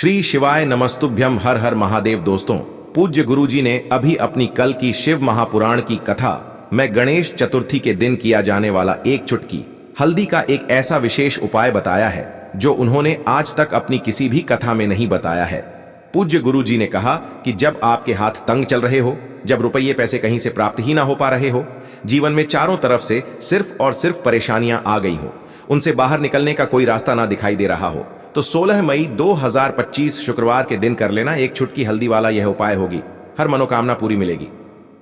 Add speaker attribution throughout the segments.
Speaker 1: श्री शिवाय नमस्तुभ्यम। हर हर महादेव। दोस्तों, पूज्य गुरुजी ने अभी अपनी कल की शिव महापुराण की कथा में गणेश चतुर्थी के दिन किया जाने वाला एक चुटकी हल्दी का एक ऐसा विशेष उपाय बताया है जो उन्होंने आज तक अपनी किसी भी कथा में नहीं बताया है। पूज्य गुरुजी ने कहा कि जब आपके हाथ तंग चल रहे हो, जब रुपये पैसे कहीं से प्राप्त ही ना हो पा रहे हो, जीवन में चारों तरफ से सिर्फ और सिर्फ परेशानियां आ गई हो, उनसे बाहर निकलने का कोई रास्ता ना दिखाई दे रहा हो, तो 16 मई 2025 शुक्रवार के दिन कर लेना एक चुटकी हल्दी वाला यह उपाय होगी। हर मनोकामना पूरी मिलेगी,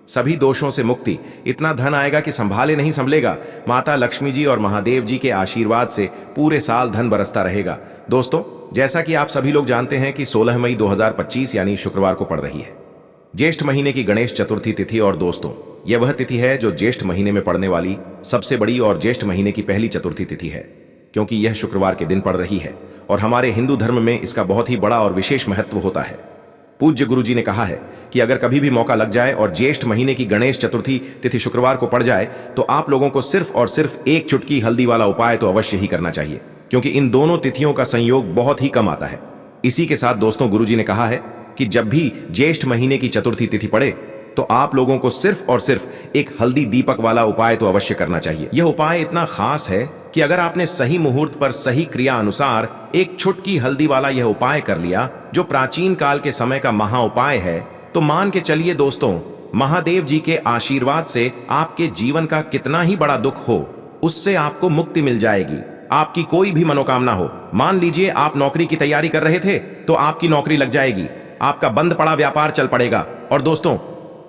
Speaker 1: सभी दोषों से मुक्ति, इतना धन आएगा कि संभाले नहीं संभलेगा। माता लक्ष्मी जी और महादेव जी के आशीर्वाद से पूरे साल धन बरसता रहेगा। दोस्तों, जैसा कि आप सभी लोग जानते हैं कि 16 मई 2025 यानी शुक्रवार को पड़ रही है ज्येष्ठ महीने की गणेश चतुर्थी तिथि। और दोस्तों, यह वह तिथि है जो ज्येष्ठ महीने में पड़ने वाली सबसे बड़ी और ज्येष्ठ महीने की पहली चतुर्थी तिथि है, क्योंकि यह शुक्रवार के दिन पड़ रही है और हमारे हिंदू धर्म में इसका बहुत ही बड़ा और विशेष महत्व होता है। पूज्य गुरुजी ने कहा है कि अगर कभी भी मौका लग जाए और ज्येष्ठ महीने की गणेश चतुर्थी तिथि शुक्रवार को पड़ जाए तो आप लोगों को सिर्फ और सिर्फ एक चुटकी हल्दी वाला उपाय तो अवश्य ही करना चाहिए, क्योंकि इन दोनों तिथियों का संयोग बहुत ही कम आता है। इसी के साथ दोस्तों, गुरुजी ने कहा है कि जब भी ज्येष्ठ महीने की चतुर्थी तिथि पड़े तो आप लोगों को सिर्फ और सिर्फ एक हल्दी दीपक वाला उपाय तो अवश्य करना चाहिए। यह उपाय इतना खास है कि अगर आपने सही मुहूर्त पर सही क्रिया अनुसार एक चुटकी हल्दी वाला यह उपाय कर लिया, जो प्राचीन काल के समय का महा उपाय है, तो मान के चलिए दोस्तों, महादेव जी के आशीर्वाद से आपके जीवन का कितना ही बड़ा दुख हो, उससे आपको मुक्ति मिल जाएगी। आपकी कोई भी मनोकामना हो, मान लीजिए आप नौकरी की तैयारी कर रहे थे तो आपकी नौकरी लग जाएगी, आपका बंद पड़ा व्यापार चल पड़ेगा। और दोस्तों,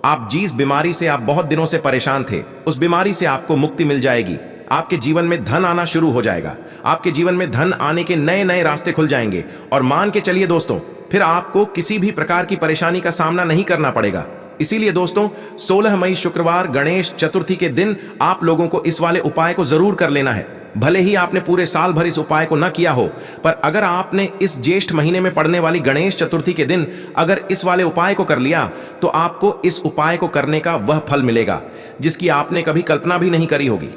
Speaker 1: आप जिस बीमारी से आप बहुत दिनों से परेशान थे, उस बीमारी से आपको मुक्ति मिल जाएगी। आपके जीवन में धन आना शुरू हो जाएगा, आपके जीवन में धन आने के नए नए रास्ते खुल जाएंगे। और मान के चलिए दोस्तों, फिर आपको किसी भी प्रकार की परेशानी का सामना नहीं करना पड़ेगा। इसीलिए दोस्तों, 16 मई शुक्रवार गणेश चतुर्थी के दिन आप लोगों को इस वाले उपाय को जरूर कर लेना है। भले ही आपने पूरे साल भर इस उपाय को न किया हो, पर अगर आपने इस ज्येष्ठ महीने में पड़ने वाली गणेश चतुर्थी के दिन अगर इस वाले उपाय को कर लिया तो आपको इस उपाय को करने का वह फल मिलेगा जिसकी आपने कभी कल्पना भी नहीं करी होगी।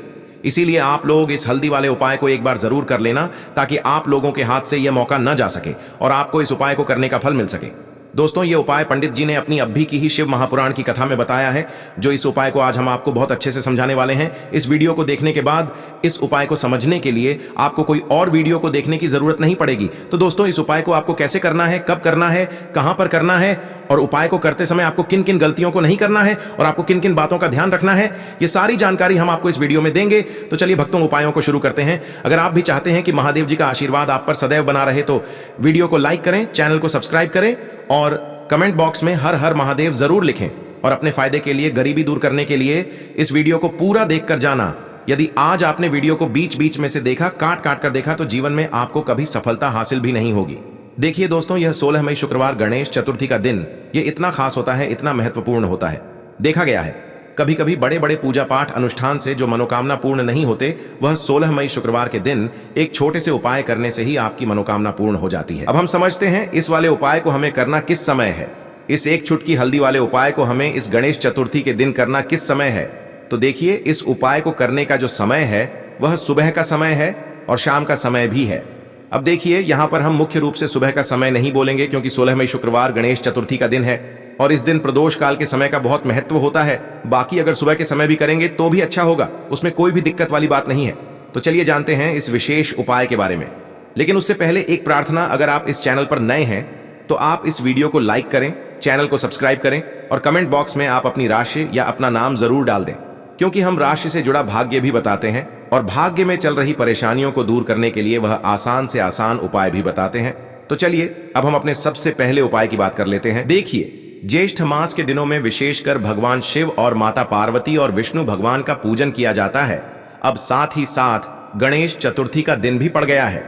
Speaker 1: इसीलिए आप लोग इस हल्दी वाले उपाय को एक बार जरूर कर लेना, ताकि आप लोगों के हाथ से यह मौका न जा सके और आपको इस उपाय को करने का फल मिल सके। दोस्तों, ये उपाय पंडित जी ने अपनी अभी की ही शिव महापुराण की कथा में बताया है, जो इस उपाय को आज हम आपको बहुत अच्छे से समझाने वाले हैं। इस वीडियो को देखने के बाद इस उपाय को समझने के लिए आपको कोई और वीडियो को देखने की जरूरत नहीं पड़ेगी। तो दोस्तों, इस उपाय को आपको कैसे करना है, कब करना है, कहां पर करना है और उपाय को करते समय आपको किन किन गलतियों को नहीं करना है और आपको किन किन बातों का ध्यान रखना है, ये सारी जानकारी हम आपको इस वीडियो में देंगे। तो चलिए भक्तों, उपायों को शुरू करते हैं। अगर आप भी चाहते हैं कि महादेव जी का आशीर्वाद आप पर सदैव बना रहे तो वीडियो को लाइक करें, चैनल को सब्सक्राइब करें और कमेंट बॉक्स में हर हर महादेव जरूर लिखें। और अपने फायदे के लिए, गरीबी दूर करने के लिए इस वीडियो को पूरा देखकर जाना। यदि आज आपने वीडियो को बीच बीच में से देखा, काट काट कर देखा, तो जीवन में आपको कभी सफलता हासिल भी नहीं होगी। देखिए दोस्तों, यह 16 मई शुक्रवार गणेश चतुर्थी का दिन ये इतना खास होता है, इतना महत्वपूर्ण होता है। देखा गया है कभी कभी बड़े बड़े पूजा पाठ अनुष्ठान से जो मनोकामना पूर्ण नहीं होते, वह 16 मई शुक्रवार के दिन एक छोटे से उपाय करने से ही आपकी मनोकामना पूर्ण हो जाती है। अब हम समझते हैं इस वाले उपाय को हमें करना किस समय है। इस एक चुटकी हल्दी वाले उपाय को हमें इस गणेश चतुर्थी के दिन करना किस समय है। तो देखिए, इस उपाय को करने का जो समय है वह सुबह का समय है और शाम का समय भी है। अब देखिए, यहां पर हम मुख्य रूप से सुबह का समय नहीं बोलेंगे, क्योंकि 16 मई शुक्रवार गणेश चतुर्थी का दिन है और इस दिन प्रदोष काल के समय का बहुत महत्व होता है। बाकी अगर सुबह के समय भी करेंगे तो भी अच्छा होगा, उसमें कोई भी दिक्कत वाली बात नहीं है। तो चलिए जानते हैं इस विशेष उपाय के बारे में। लेकिन उससे पहले एक प्रार्थना, अगर आप इस चैनल पर नए हैं तो आप इस वीडियो को लाइक करें, चैनल को सब्सक्राइब करें और कमेंट बॉक्स में आप अपनी राशि या अपना नाम जरूर डाल दें, क्योंकि हम राशि से जुड़ा भाग्य भी बताते हैं और भाग्य में चल रही परेशानियों को दूर करने के लिए वह आसान से आसान उपाय भी बताते हैं। तो चलिए अब हम अपने सबसे पहले उपाय की बात कर लेते हैं। देखिए, ज्येष्ठ मास के दिनों में विशेषकर भगवान शिव और माता पार्वती और विष्णु भगवान का पूजन किया जाता है। अब साथ ही साथ गणेश चतुर्थी का दिन भी पड़ गया है,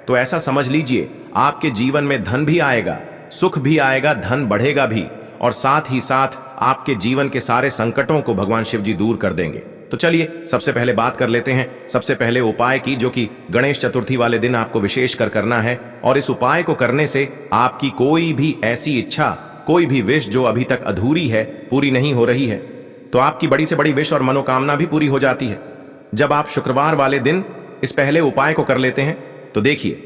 Speaker 1: तो ऐसा समझ लीजिए आपके जीवन में धन भी आएगा, सुख भी आएगा, धन बढ़ेगा भी, और साथ ही साथ आपके जीवन के सारे संकटों को भगवान शिव जी दूर कर देंगे। तो चलिए सबसे पहले बात कर लेते हैं सबसे पहले उपाय की, जो कि गणेश चतुर्थी वाले दिन आपको विशेष कर करना है। और इस उपाय को करने से आपकी कोई भी ऐसी इच्छा, कोई भी विश जो अभी तक अधूरी है, पूरी नहीं हो रही है, तो आपकी बड़ी से बड़ी विश और मनोकामना भी पूरी हो जाती है जब आप शुक्रवार वाले दिन इस पहले उपाय को कर लेते हैं। तो देखिए,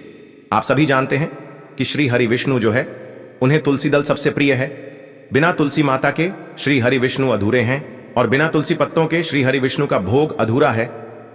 Speaker 1: आप सभी जानते हैं कि श्री हरि विष्णु जो है उन्हें तुलसी दल सबसे प्रिय है। बिना तुलसी माता के श्री हरि विष्णु अधूरे हैं और बिना तुलसी पत्तों के श्री हरि विष्णु का भोग अधूरा है।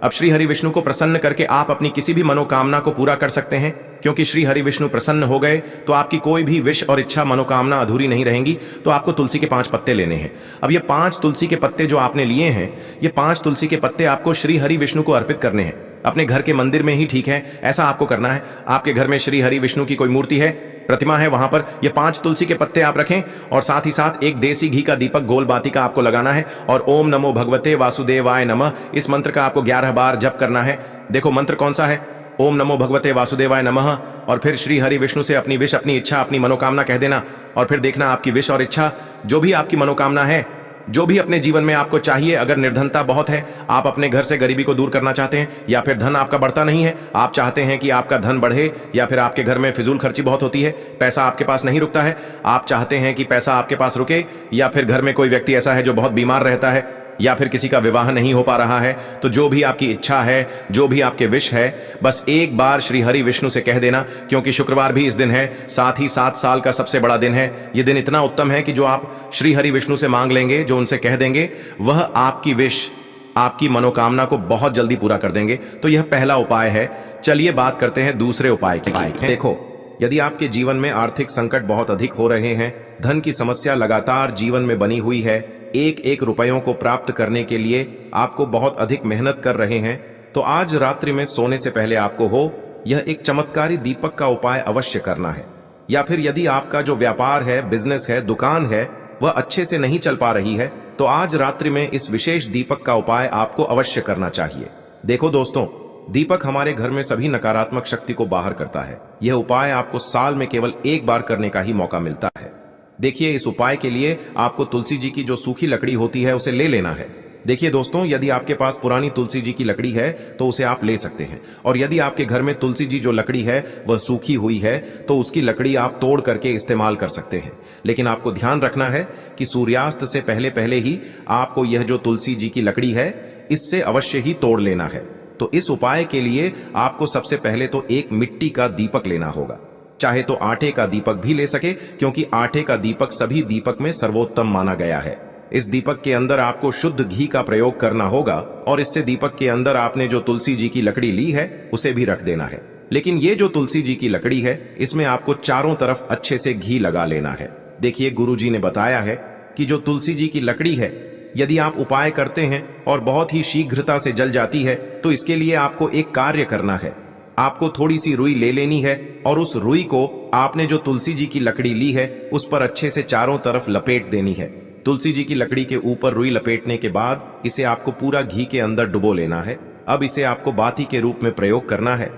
Speaker 1: अब श्री हरि विष्णु को प्रसन्न करके आप अपनी किसी भी मनोकामना को पूरा कर सकते हैं, क्योंकि श्री हरि विष्णु प्रसन्न हो गए तो आपकी कोई भी विश और इच्छा मनोकामना अधूरी नहीं रहेंगी। तो आपको तुलसी के 5 पत्ते लेने हैं। अब ये 5 तुलसी के पत्ते जो आपने लिए हैं, ये 5 तुलसी के पत्ते आपको श्री हरि विष्णु को अर्पित करने हैं। अपने घर के मंदिर में ही ठीक है, ऐसा आपको करना है। आपके घर में श्री हरि विष्णु की कोई मूर्ति है, प्रतिमा है, वहां पर ये 5 तुलसी के पत्ते आप रखें और साथ ही साथ एक देसी घी का दीपक गोल बाती का आपको लगाना है और ओम नमो भगवते वासुदेवाय नमः इस मंत्र का आपको 11 बार जप करना है। देखो मंत्र कौन सा है, ओम नमो भगवते वासुदेवाय नमः, और फिर श्री हरि विष्णु से अपनी विश, अपनी इच्छा, अपनी मनोकामना कह देना और फिर देखना आपकी विश और इच्छा, जो भी आपकी मनोकामना है, जो भी अपने जीवन में आपको चाहिए। अगर निर्धनता बहुत है, आप अपने घर से गरीबी को दूर करना चाहते हैं, या फिर धन आपका बढ़ता नहीं है, आप चाहते हैं कि आपका धन बढ़े, या फिर आपके घर में फिजूल खर्ची बहुत होती है, पैसा आपके पास नहीं रुकता है, आप चाहते हैं कि पैसा आपके पास रुके, या फिर घर में कोई व्यक्ति ऐसा है जो बहुत बीमार रहता है, या फिर किसी का विवाह नहीं हो पा रहा है, तो जो भी आपकी इच्छा है, जो भी आपके विश है, बस एक बार श्री हरि विष्णु से कह देना। क्योंकि शुक्रवार भी इस दिन है, साथ ही 7 साल का सबसे बड़ा दिन है। यह दिन इतना उत्तम है कि जो आप श्री हरि विष्णु से मांग लेंगे, जो उनसे कह देंगे, वह आपकी विश, आपकी मनोकामना को बहुत जल्दी पूरा कर देंगे। तो यह पहला उपाय है। चलिए बात करते हैं दूसरे उपाय की। देखो, यदि आपके जीवन में आर्थिक संकट बहुत अधिक हो रहे हैं, धन की समस्या लगातार जीवन में बनी हुई है, एक एक रुपयों को प्राप्त करने के लिए आपको बहुत अधिक मेहनत कर रहे हैं, तो आज रात्रि में सोने से पहले आपको यह एक चमत्कारी दीपक का उपाय अवश्य करना है। या फिर यदि आपका जो व्यापार है, बिजनेस है, दुकान है, वह अच्छे से नहीं चल पा रही है, तो आज रात्रि में इस विशेष दीपक का उपाय आपको अवश्य करना चाहिए। देखो दोस्तों, दीपक हमारे घर में सभी नकारात्मक शक्ति को बाहर करता है। यह उपाय आपको साल में केवल एक बार करने का ही मौका मिलता है। देखिए, इस उपाय के लिए आपको तुलसी जी की जो सूखी लकड़ी होती है उसे ले लेना है। देखिए दोस्तों, यदि आपके पास पुरानी तुलसी जी की लकड़ी है तो उसे आप ले सकते हैं, और यदि आपके घर में तुलसी जी जो लकड़ी है वह सूखी हुई है तो उसकी लकड़ी आप तोड़ करके इस्तेमाल कर सकते हैं। लेकिन आपको ध्यान रखना है कि सूर्यास्त से पहले पहले ही आपको यह जो तुलसी जी की लकड़ी है इससे अवश्य ही तोड़ लेना है। तो इस उपाय के लिए आपको सबसे पहले तो एक मिट्टी का दीपक लेना होगा। चाहे तो आटे का दीपक भी ले सके, क्योंकि आटे का दीपक सभी दीपक में सर्वोत्तम माना गया है। इस दीपक के अंदर आपको शुद्ध घी का प्रयोग करना होगा और इससे दीपक के अंदर आपने जो तुलसी जी की लकड़ी ली है उसे भी रख देना है। लेकिन ये जो तुलसी जी की लकड़ी है, इसमें आपको चारों तरफ अच्छे से घी लगा लेना है। देखिए, गुरु जी ने बताया है कि जो तुलसी जी की लकड़ी है, यदि आप उपाय करते हैं और बहुत ही शीघ्रता से जल जाती है, तो इसके लिए आपको एक कार्य करना है। आपको थोड़ी सी रुई ले लेनी है और उस रुई को आपने जो तुलसी जी की लकड़ी ली है उस पर अच्छे से चारों तरफ लपेट देनी है। तुलसी जी की लकड़ी के ऊपर रुई लपेटने के बाद इसे आपको पूरा घी के अंदर डुबो लेना है। अब इसे आपको बाती के रूप में प्रयोग करना है।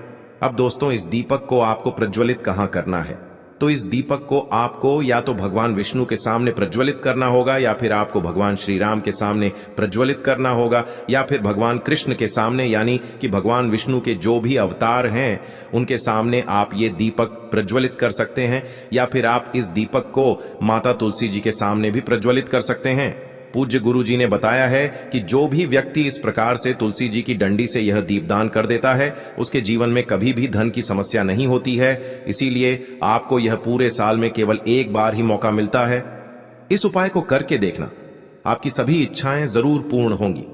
Speaker 1: अब दोस्तों, इस दीपक को आपको प्रज्वलित कहाँ करना है? तो इस दीपक को आपको या तो भगवान विष्णु के सामने प्रज्वलित करना होगा, या फिर आपको भगवान श्री राम के सामने प्रज्वलित करना होगा, या फिर भगवान कृष्ण के सामने, यानी कि भगवान विष्णु के जो भी अवतार हैं उनके सामने आप ये दीपक प्रज्वलित कर सकते हैं, या फिर आप इस दीपक को माता तुलसी जी के सामने भी प्रज्वलित कर सकते हैं। पूज्य गुरु जी ने बताया है कि जो भी व्यक्ति इस प्रकार से तुलसी जी की डंडी से यह दीपदान कर देता है, उसके जीवन में कभी भी धन की समस्या नहीं होती है। इसीलिए आपको यह पूरे साल में केवल एक बार ही मौका मिलता है। इस उपाय को करके देखना, आपकी सभी इच्छाएं जरूर पूर्ण होंगी।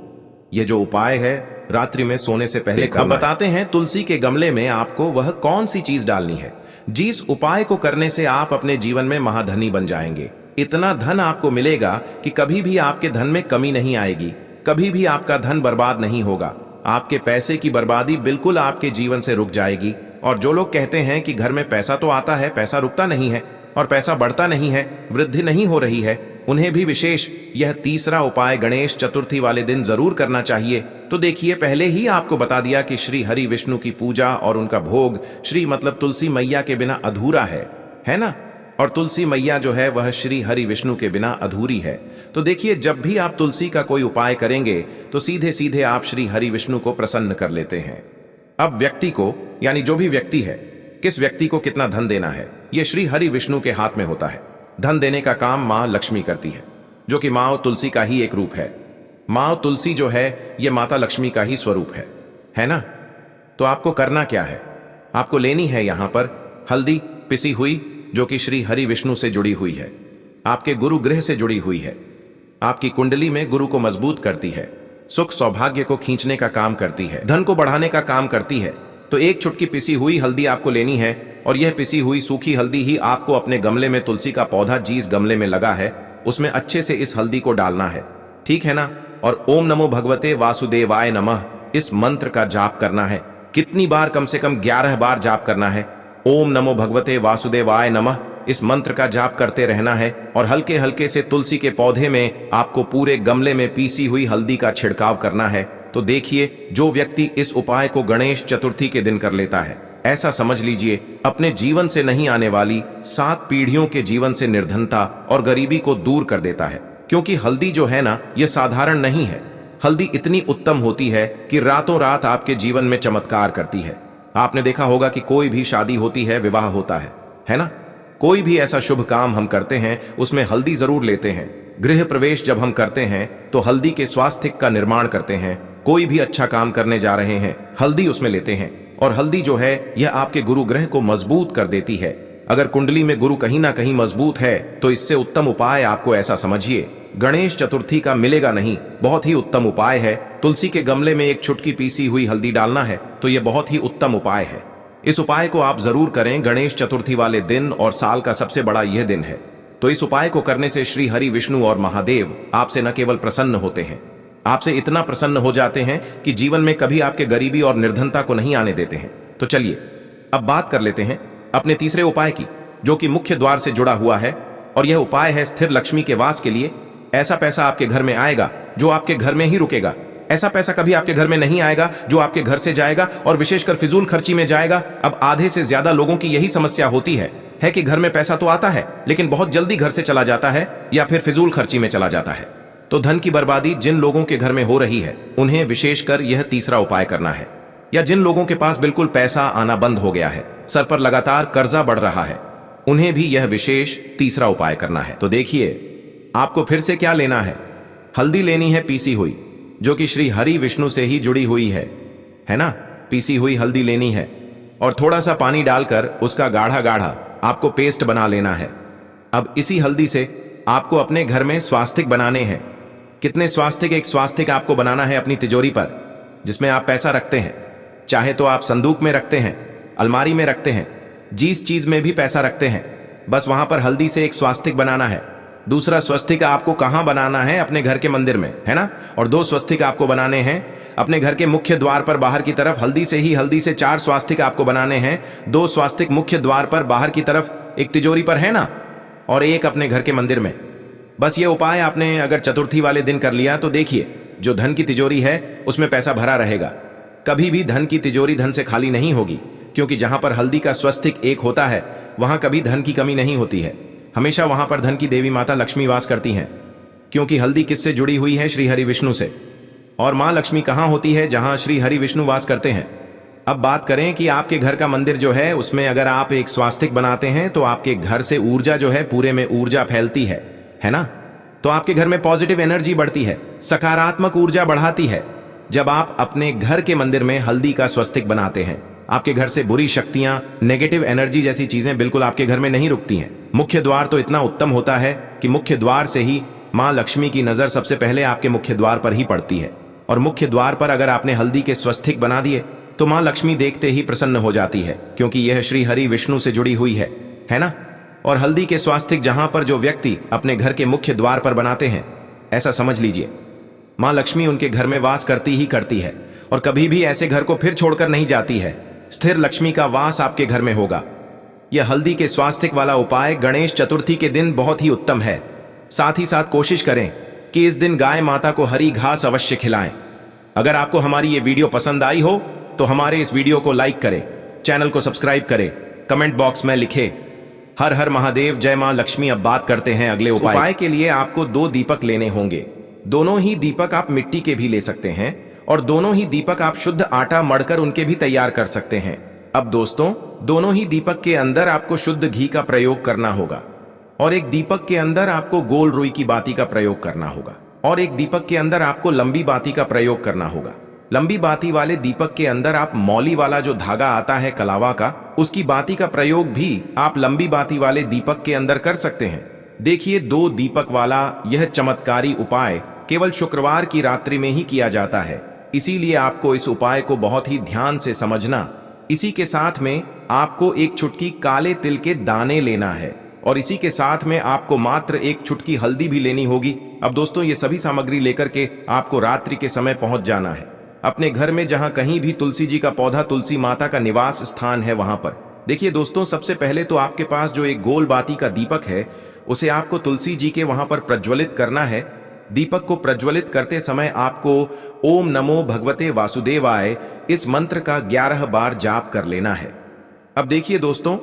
Speaker 1: यह जो उपाय है रात्रि में सोने से पहले अब बताते हैं तुलसी के गमले में आपको वह कौन सी चीज डालनी है जिस उपाय को करने से आप अपने जीवन में महाधनी बन जाएंगे। इतना धन आपको मिलेगा कि कभी भी आपके धन में कमी नहीं आएगी, कभी भी आपका धन बर्बाद नहीं होगा। आपके पैसे की बर्बादी बिल्कुल आपके जीवन से रुक जाएगी। और जो लोग कहते हैं कि घर में पैसा तो आता है, पैसा रुकता नहीं है और पैसा बढ़ता नहीं है, वृद्धि नहीं हो रही है, उन्हें भी विशेष यह तीसरा उपाय गणेश चतुर्थी वाले दिन जरूर करना चाहिए। तो देखिए, पहले ही आपको बता दिया कि श्री हरि विष्णु की पूजा और उनका भोग श्री मतलब तुलसी मैया के बिना अधूरा है ना? और तुलसी मैया जो है वह श्री हरि विष्णु के बिना अधूरी है। तो देखिए, जब भी आप तुलसी का कोई उपाय करेंगे तो सीधे सीधे आप श्री हरि विष्णु को प्रसन्न कर लेते हैं। अब व्यक्ति को, यानी जो भी व्यक्ति है, किस व्यक्ति को कितना धन देना है, यह श्री हरि विष्णु के हाथ में होता है। धन देने का काम मां लक्ष्मी करती है, जो कि मां तुलसी का ही एक रूप है। मां तुलसी जो है यह माता लक्ष्मी का ही स्वरूप है ना? तो आपको करना क्या है? आपको लेनी है यहां पर हल्दी, पिसी हुई, जो कि श्री हरि विष्णु से जुड़ी हुई है, आपके गुरु ग्रह से जुड़ी हुई है, आपकी कुंडली में गुरु को मजबूत करती है, सुख सौभाग्य को खींचने का काम करती है, धन को बढ़ाने का काम करती है। तो एक चुटकी पिसी हुई हल्दी आपको लेनी है और यह पिसी हुई सूखी हल्दी ही आपको अपने गमले में, तुलसी का पौधा जिस गमले में लगा है उसमें अच्छे से इस हल्दी को डालना है, ठीक है ना। और ओम नमो भगवते वासुदेवाय नमः इस मंत्र का जाप करना है। कितनी बार? कम से कम 11 बार जाप करना है। ओम नमो भगवते वासुदेवाय नमः इस मंत्र का जाप करते रहना है और हल्के हल्के से तुलसी के पौधे में आपको पूरे गमले में पीसी हुई हल्दी का छिड़काव करना है। तो देखिए, जो व्यक्ति इस उपाय को गणेश चतुर्थी के दिन कर लेता है, ऐसा समझ लीजिए अपने जीवन से नहीं आने वाली 7 पीढ़ियों के जीवन से निर्धनता और गरीबी को दूर कर देता है। क्योंकि हल्दी जो है ना, यह साधारण नहीं है। हल्दी इतनी उत्तम होती है कि रातों रात आपके जीवन में चमत्कार करती है। आपने देखा होगा कि कोई भी शादी होती है, विवाह होता है ना। कोई भी ऐसा शुभ काम हम करते हैं उसमें हल्दी जरूर लेते हैं। गृह प्रवेश जब हम करते हैं तो हल्दी के स्वास्थ्य का निर्माण करते हैं। कोई भी अच्छा काम करने जा रहे हैं, हल्दी उसमें लेते हैं। और हल्दी जो है यह आपके गुरु ग्रह को मजबूत कर देती है। अगर कुंडली में गुरु कहीं ना कहीं मजबूत है तो इससे उत्तम उपाय आपको ऐसा समझिए गणेश चतुर्थी का मिलेगा नहीं। बहुत ही उत्तम उपाय है। तुलसी के गमले में एक चुटकी पीसी हुई हल्दी डालना है, तो यह बहुत ही उत्तम उपाय है। इस उपाय को आप जरूर करें गणेश चतुर्थी वाले दिन, और साल का सबसे बड़ा यह दिन है। तो इस उपाय को करने से श्री हरि विष्णु और महादेव आपसे न केवल प्रसन्न होते हैं, आपसे इतना प्रसन्न हो जाते हैं कि जीवन में कभी आपके गरीबी और निर्धनता को नहीं आने देते हैं। तो चलिए अब बात कर लेते हैं अपने तीसरे उपाय की, जो कि मुख्य द्वार से जुड़ा हुआ है। और यह उपाय है स्थिर लक्ष्मी के वास के लिए। ऐसा पैसा आपके घर में आएगा जो आपके घर में ही रुकेगा। ऐसा पैसा कभी आपके घर में नहीं आएगा जो आपके घर से जाएगा और विशेषकर फिजूल खर्ची में जाएगा। अब आधे से ज्यादा लोगों की यही समस्या होती है कि घर में पैसा तो आता है लेकिन बहुत जल्दी घर से चला जाता है या फिर फिजूल खर्ची में चला जाता है। तो धन की बर्बादी जिन लोगों के घर में हो रही है उन्हें विशेषकर यह तीसरा उपाय करना है। या जिन लोगों के पास बिल्कुल पैसा आना बंद हो गया है, सर पर लगातार कर्जा बढ़ रहा है, उन्हें भी यह विशेष तीसरा उपाय करना है। तो देखिए आपको फिर से क्या लेना है। हल्दी लेनी है पीसी हुई, जो कि श्री हरि विष्णु से ही जुड़ी हुई है ना। पीसी हुई हल्दी लेनी है और थोड़ा सा पानी डालकर उसका गाढ़ा गाढ़ा आपको पेस्ट बना लेना है। अब इसी हल्दी से आपको अपने घर में स्वास्तिक बनाने हैं। कितने स्वास्तिक? एक स्वास्तिक आपको बनाना है अपनी तिजोरी पर, जिसमें आप पैसा रखते हैं। चाहे तो आप संदूक में रखते हैं, अलमारी में रखते हैं, जिस चीज में भी पैसा रखते हैं, बस वहां पर हल्दी से एक स्वास्तिक बनाना है। दूसरा स्वस्तिक आपको कहां बनाना है? अपने घर के मंदिर में, है ना। और 2 स्वस्तिक आपको बनाने हैं अपने घर के मुख्य द्वार पर बाहर की तरफ। हल्दी से 4 स्वास्तिक आपको बनाने हैं। 2 स्वास्तिक मुख्य द्वार पर बाहर की तरफ, एक तिजोरी पर, है ना, और एक अपने घर के मंदिर में। बस ये उपाय आपने अगर चतुर्थी वाले दिन कर लिया तो देखिए जो धन की तिजोरी है उसमें पैसा भरा रहेगा। कभी भी धन की तिजोरी धन से खाली नहीं होगी, क्योंकि जहां पर हल्दी का स्वस्तिक एक होता है वहां कभी धन की कमी नहीं होती है। हमेशा वहां पर धन की देवी माता लक्ष्मी वास करती हैं, क्योंकि हल्दी किससे जुड़ी हुई है? श्री हरि विष्णु से। और मां लक्ष्मी कहां होती है? जहां श्री हरि विष्णु वास करते हैं। अब बात करें कि आपके घर का मंदिर जो है उसमें अगर आप एक स्वास्तिक बनाते हैं तो आपके घर से ऊर्जा जो है, पूरे में ऊर्जा फैलती है ना। तो आपके घर में पॉजिटिव एनर्जी बढ़ती है, सकारात्मक ऊर्जा बढ़ाती है। जब आप अपने घर के मंदिर में हल्दी का स्वस्तिक बनाते हैं, आपके घर से बुरी शक्तियां, नेगेटिव एनर्जी जैसी चीजें बिल्कुल आपके घर में नहीं रुकती हैं। मुख्य द्वार तो इतना उत्तम होता है कि मुख्य द्वार से ही मां लक्ष्मी की नजर सबसे पहले आपके मुख्य द्वार पर ही पड़ती है। और मुख्य द्वार पर अगर आपने हल्दी के स्वस्तिक बना दिए तो मां लक्ष्मी देखते ही प्रसन्न हो जाती है, क्योंकि यह श्री हरि विष्णु से जुड़ी हुई है ना। और हल्दी के स्वास्तिक जहां पर जो व्यक्ति अपने घर के मुख्य द्वार पर बनाते हैं, ऐसा समझ लीजिए मां लक्ष्मी उनके घर में वास करती ही करती है और कभी भी ऐसे घर को फिर छोड़कर नहीं जाती है। स्थिर लक्ष्मी का वास आपके घर में होगा। यह हल्दी के स्वास्तिक वाला उपाय गणेश चतुर्थी के दिन बहुत ही उत्तम है। साथ ही साथ कोशिश करें कि इस दिन गाय माता को हरी घास अवश्य खिलाएं। अगर आपको हमारी ये वीडियो पसंद आई हो तो हमारे इस वीडियो को लाइक करें, चैनल को सब्सक्राइब करें, कमेंट बॉक्स में लिखें हर हर महादेव, जय मां लक्ष्मी। अब बात करते हैं अगले उपाय के लिए। आपको 2 दीपक लेने होंगे। दोनों ही दीपक आप मिट्टी के भी ले सकते हैं और दोनों ही दीपक आप शुद्ध आटा मढ़कर उनके भी तैयार कर सकते हैं। अब दोस्तों, दोनों ही दीपक के अंदर आपको शुद्ध घी का प्रयोग करना होगा और एक दीपक के अंदर आपको गोल रुई की बाती का प्रयोग करना होगा और एक दीपक के अंदर आपको लंबी बाती का प्रयोग करना होगा। लंबी बाती वाले दीपक के अंदर आप मौली वाला जो धागा आता है कलावा का, उसकी बाती का प्रयोग भी आप लंबी बाती वाले दीपक के अंदर कर सकते हैं। देखिए, 2 दीपक वाला यह चमत्कारी उपाय केवल शुक्रवार की रात्रि में ही किया जाता है, इसीलिए आपको इस उपाय को बहुत ही ध्यान से समझना। इसी के साथ में आपको एक चुटकी काले तिल के दाने लेना है और इसी के साथ में आपको मात्र एक चुटकी हल्दी भी लेनी होगी। अब दोस्तों, ये सभी सामग्री लेकर के आपको रात्रि के समय पहुंच जाना है अपने घर में, जहां कहीं भी तुलसी जी का पौधा, तुलसी माता का निवास स्थान है, वहां पर। देखिए दोस्तों, सबसे पहले तो आपके पास जो एक गोल बाती का दीपक है, उसे आपको तुलसी जी के वहां पर प्रज्वलित करना है। दीपक को प्रज्वलित करते समय आपको ओम नमो भगवते वासुदेवाय इस मंत्र का 11 बार जाप कर लेना है। अब देखिए दोस्तों,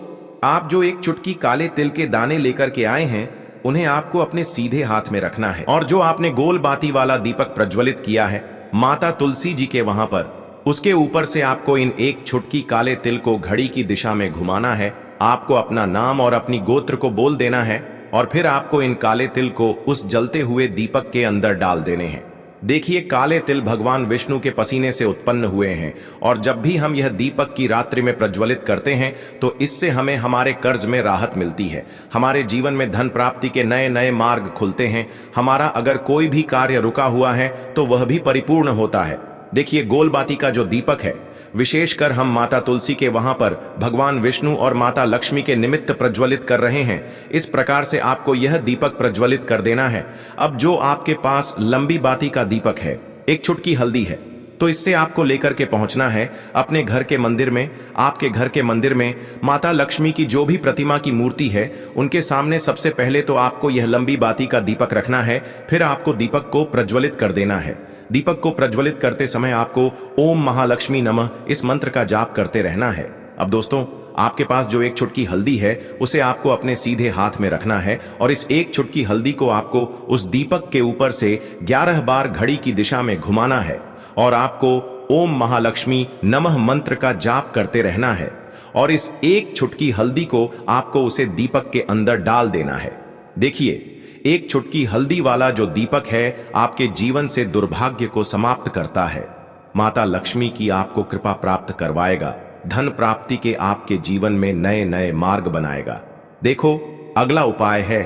Speaker 1: आप जो एक चुटकी काले तिल के दाने लेकर के आए हैं, उन्हें आपको अपने सीधे हाथ में रखना है और जो आपने गोल बाती वाला दीपक प्रज्वलित किया है माता तुलसी जी के वहां पर, उसके ऊपर से आपको इन एक चुटकी काले तिल को घड़ी की दिशा में घुमाना है। आपको अपना नाम और अपनी गोत्र को बोल देना है और फिर आपको इन काले तिल को उस जलते हुए दीपक के अंदर डाल देने हैं। देखिए, काले तिल भगवान विष्णु के पसीने से उत्पन्न हुए हैं और जब भी हम यह दीपक की रात्रि में प्रज्वलित करते हैं तो इससे हमें हमारे कर्ज में राहत मिलती है, हमारे जीवन में धन प्राप्ति के नए नए मार्ग खुलते हैं, हमारा अगर कोई भी कार्य रुका हुआ है तो वह भी परिपूर्ण होता है। देखिए, गोल बाती का जो दीपक है, विशेषकर हम माता तुलसी के वहां पर भगवान विष्णु और माता लक्ष्मी के निमित्त प्रज्वलित कर रहे हैं। इस प्रकार से आपको यह दीपक प्रज्वलित कर देना है। अब जो आपके पास लंबी बाती का दीपक है, एक चुटकी हल्दी है, तो इससे आपको लेकर के पहुंचना है अपने घर के मंदिर में। आपके घर के मंदिर में माता लक्ष्मी की जो भी प्रतिमा की मूर्ति है, उनके सामने सबसे पहले तो आपको यह लंबी बाती का दीपक रखना है, फिर आपको दीपक को प्रज्वलित कर देना है। दीपक को प्रज्वलित करते समय आपको ओम महालक्ष्मी नमः इस मंत्र का जाप करते रहना है। अब दोस्तों, आपके पास जो एक चुटकी हल्दी है, उसे आपको अपने सीधे हाथ में रखना है और इस एक चुटकी हल्दी को आपको उस दीपक के ऊपर से 11 बार घड़ी की दिशा में घुमाना है और आपको ओम महालक्ष्मी नमः मंत्र का जाप करते रहना है और इस एक चुटकी हल्दी को आपको उसे दीपक के अंदर डाल देना है। देखिए, एक चुटकी हल्दी वाला जो दीपक है आपके जीवन से दुर्भाग्य को समाप्त करता है, माता लक्ष्मी की आपको कृपा प्राप्त करवाएगा, धन प्राप्ति के आपके जीवन में नए नए मार्ग बनाएगा। देखो, अगला उपाय है,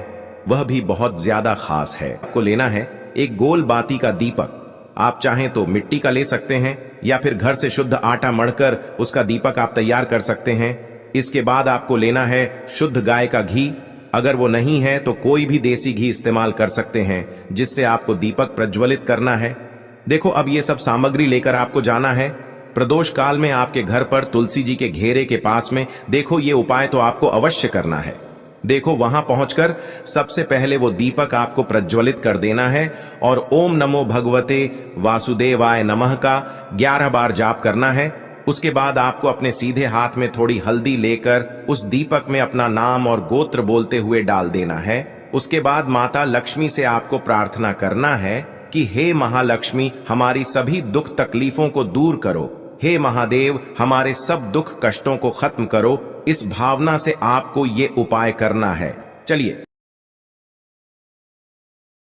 Speaker 1: वह भी बहुत ज्यादा खास है। आपको लेना है एक गोल बाती का दीपक। आप चाहें तो मिट्टी का ले सकते हैं या फिर घर से शुद्ध आटा मढ़कर उसका दीपक आप तैयार कर सकते हैं। इसके बाद आपको लेना है शुद्ध गाय का घी। अगर वो नहीं है तो कोई भी देसी घी इस्तेमाल कर सकते हैं, जिससे आपको दीपक प्रज्वलित करना है। देखो, अब ये सब सामग्री लेकर आपको जाना है प्रदोष काल में आपके घर पर तुलसी जी के घेरे के पास में। देखो, ये उपाय तो आपको अवश्य करना है। देखो, वहां पहुंचकर सबसे पहले वो दीपक आपको प्रज्वलित कर देना है और ओम नमो भगवते वासुदेवाय नमः का 11 बार जाप करना है। उसके बाद आपको अपने सीधे हाथ में थोड़ी हल्दी लेकर उस दीपक में अपना नाम और गोत्र बोलते हुए डाल देना है। उसके बाद माता लक्ष्मी से आपको प्रार्थना करना है कि हे महालक्ष्मी, हमारी सभी दुख तकलीफों को दूर करो, हे महादेव, हमारे सब दुख कष्टों को खत्म करो। इस भावना से आपको ये उपाय करना है। चलिए।